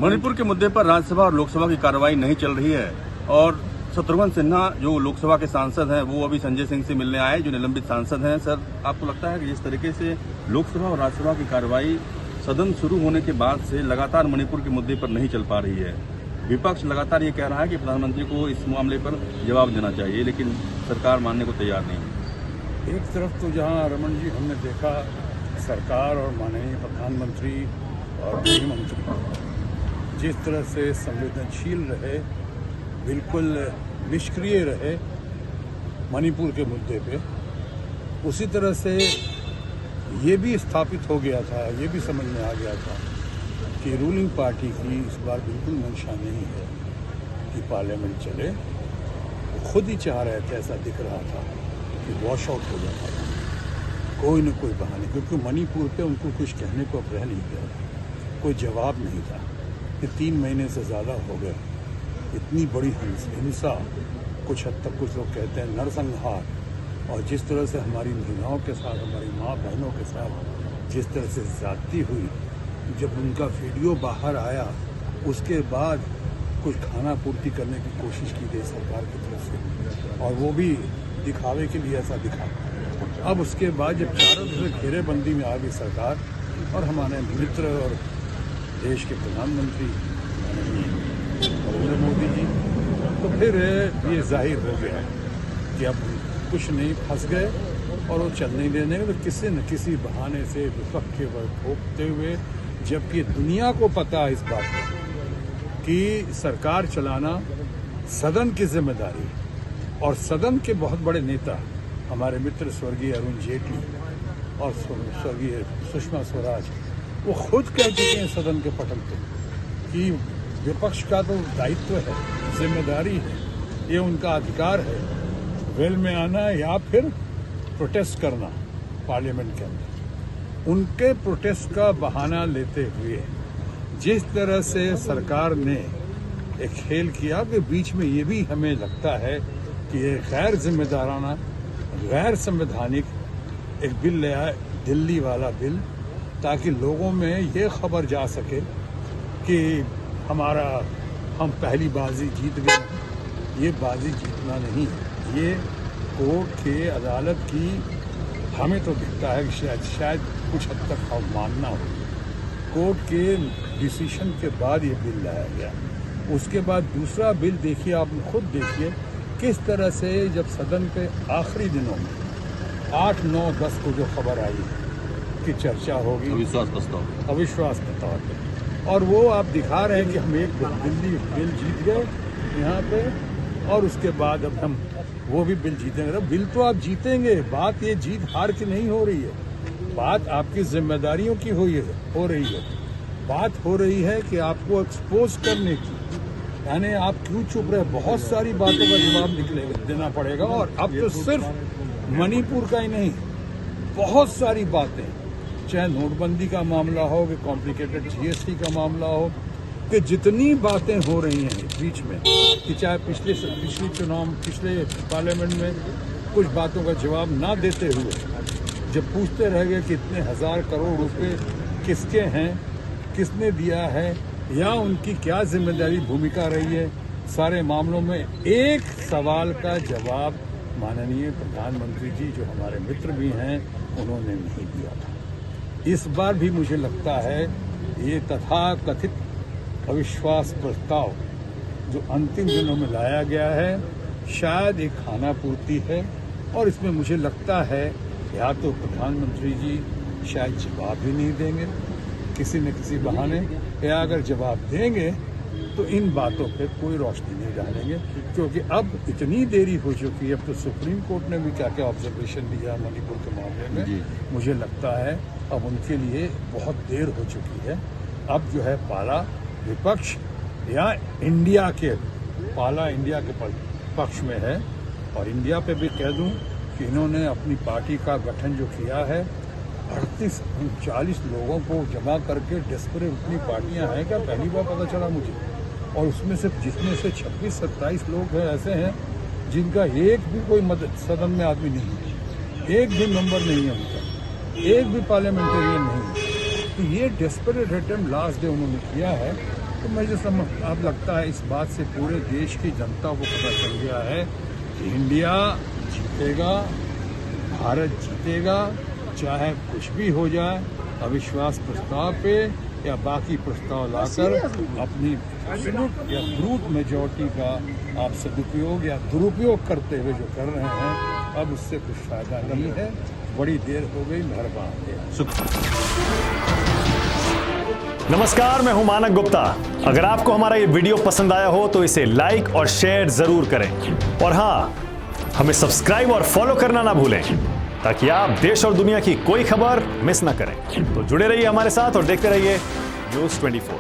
मणिपुर के मुद्दे पर राज्यसभा और लोकसभा की कार्रवाई नहीं चल रही है और शत्रुघ्न सिन्हा जो लोकसभा के सांसद हैं वो अभी संजय सिंह से मिलने आए जो निलंबित सांसद हैं। सर, आपको लगता है कि जिस तरीके से लोकसभा और राज्यसभा की कार्रवाई सदन शुरू होने के बाद से लगातार मणिपुर के मुद्दे पर नहीं चल पा रही है, विपक्ष लगातार ये कह रहा है कि प्रधानमंत्री को इस मामले पर जवाब देना चाहिए, लेकिन सरकार मानने को तैयार नहीं है। एक तरफ तो जहां रमन जी हमने देखा सरकार और माननीय प्रधानमंत्री और गृहमंत्री जिस तरह से संवेदनशील रहे, बिल्कुल निष्क्रिय रहे मणिपुर के मुद्दे पे, उसी तरह से ये भी स्थापित हो गया था, ये भी समझ में आ गया था कि रूलिंग पार्टी की इस बार बिल्कुल मंशा नहीं है कि पार्लियामेंट चले। वो खुद ही चाह रहे थे, ऐसा दिख रहा था कि वॉश आउट हो जाता था कोई न कोई बहाने, क्योंकि मणिपुर पे उनको कुछ कहने को अब रह नहीं गया, कोई जवाब नहीं था कि 3 महीने से ज़्यादा हो गए इतनी बड़ी हिंसा, कुछ हद तक कुछ लोग कहते हैं नरसंहार, और जिस तरह से हमारी महिलाओं के साथ, हमारी माँ बहनों के साथ जिस तरह से ज़्यादती हुई, जब उनका वीडियो बाहर आया उसके बाद कुछ खाना पूर्ति करने की कोशिश की गई सरकार की तरफ से, और वो भी दिखावे के लिए ऐसा दिखा। अब उसके बाद जब चारों तरफ से घेरेबंदी में आ गई सरकार और हमारे मित्र और देश के प्रधानमंत्री नरेंद्र मोदी जी, तो फिर ये जाहिर हो गया कि अब कुछ नहीं, फंस गए और वो चल नहीं देने, तो किसी न किसी बहाने से विपक्ष के वक्त भोगते हुए, जबकि दुनिया को पता है इस बात पर कि सरकार चलाना सदन की जिम्मेदारी है, और सदन के बहुत बड़े नेता हमारे मित्र स्वर्गीय अरुण जेटली और स्वर्गीय सुषमा स्वराज, वो खुद कह चुके हैं सदन के पटल पे कि विपक्ष का तो दायित्व है, जिम्मेदारी है, ये उनका अधिकार है वेल में आना या फिर प्रोटेस्ट करना पार्लियामेंट के अंदर। उनके प्रोटेस्ट का बहाना लेते हुए जिस तरह से सरकार ने एक खेल किया कि बीच में ये भी हमें लगता है कि ये गैर जिम्मेदाराना, गैर संवैधानिक एक बिल ले आए, दिल्ली वाला बिल, ताकि लोगों में ये खबर जा सके कि हम पहली बाजी जीत गए। ये बाजी जीतना नहीं, ये कोर्ट के अदालत की, हमें तो दिखता है कि शायद कुछ हद तक अवमानना हो। कोर्ट के डिसीजन के बाद ये बिल लाया गया। उसके बाद दूसरा बिल देखिए, आप खुद देखिए किस तरह से जब सदन के आखिरी दिनों में 8, 9, 10 को जो खबर आई कि चर्चा होगी अविश्वास प्रस्ताव पे, और वो आप दिखा रहे हैं कि हम एक दिल्ली बिल जीत गए यहाँ पे, और उसके बाद अब हम वो भी बिल जीतेंगे। बिल तो आप जीतेंगे, बात ये जीत हार की नहीं हो रही है, बात आपकी जिम्मेदारियों की हो रही है। बात हो रही है कि आपको एक्सपोज करने की, यानी आप क्यों चुप रहे, बहुत सारी बातों का जवाब देना पड़ेगा। और अब तो सिर्फ मणिपुर का ही नहीं, बहुत सारी बातें, चाहे नोटबंदी का मामला हो, कि कॉम्प्लिकेटेड जीएसटी का मामला हो, कि जितनी बातें हो रही हैं बीच में, कि चाहे पिछले पार्लियामेंट में कुछ बातों का जवाब ना देते हुए जब पूछते रह गए कि इतने 1000 करोड़ रुपए किसके हैं, किसने दिया है, या उनकी क्या जिम्मेदारी भूमिका रही है, सारे मामलों में एक सवाल का जवाब माननीय प्रधानमंत्री जी, जो हमारे मित्र भी हैं, उन्होंने नहीं दिया था। इस बार भी मुझे लगता है ये तथाकथित अविश्वास प्रस्ताव जो अंतिम दिनों में लाया गया है, शायद एक खाना पूर्ति है, और इसमें मुझे लगता है या तो प्रधानमंत्री जी शायद जवाब भी नहीं देंगे किसी न किसी बहाने, या अगर जवाब देंगे तो इन बातों पे कोई रोशनी नहीं डालेंगे, क्योंकि अब इतनी देरी हो चुकी है। अब तो सुप्रीम कोर्ट ने भी क्या क्या ऑब्जर्वेशन दिया मणिपुर के मामले में, मुझे लगता है अब उनके लिए बहुत देर हो चुकी है। अब जो है पाला विपक्ष या इंडिया के पक्ष में है, और इंडिया पे भी कह दूं कि इन्होंने अपनी पार्टी का गठन जो किया है, 38-40 लोगों को जमा करके, डेस्परेट इतनी पार्टियां हैं क्या, पहली बार पता चला मुझे। और उसमें से जिसमें से 26-27 लोग हैं ऐसे हैं जिनका एक भी कोई सदन में आदमी नहीं है, एक भी मेंबर नहीं है उनका, एक भी पार्लियामेंटेरियन नहीं है। तो ये डेस्परेट अटेम्प्ट लास्ट डे उन्होंने किया है तो मुझे अब लगता है इस बात से पूरे देश की जनता को पता चल गया है कि इंडिया जीतेगा, भारत जीतेगा, चाहे कुछ भी हो जाए। अविश्वास प्रस्ताव पे या बाकी प्रस्ताव लाकर अपनी एब्सोल्यूट या ब्रूट मेजॉरिटी का आप सदुपयोग या दुरुपयोग करते हुए जो कर रहे हैं, अब उससे कुछ फायदा नहीं है। बड़ी देर हो गई, मेहरबान। नमस्कार, मैं हूं मानक गुप्ता। अगर आपको हमारा ये वीडियो पसंद आया हो तो इसे लाइक और शेयर जरूर करें, और हां, हमें सब्सक्राइब और फॉलो करना ना भूलें ताकि आप देश और दुनिया की कोई खबर मिस ना करें। तो जुड़े रहिए हमारे साथ और देखते रहिए न्यूज़ 24।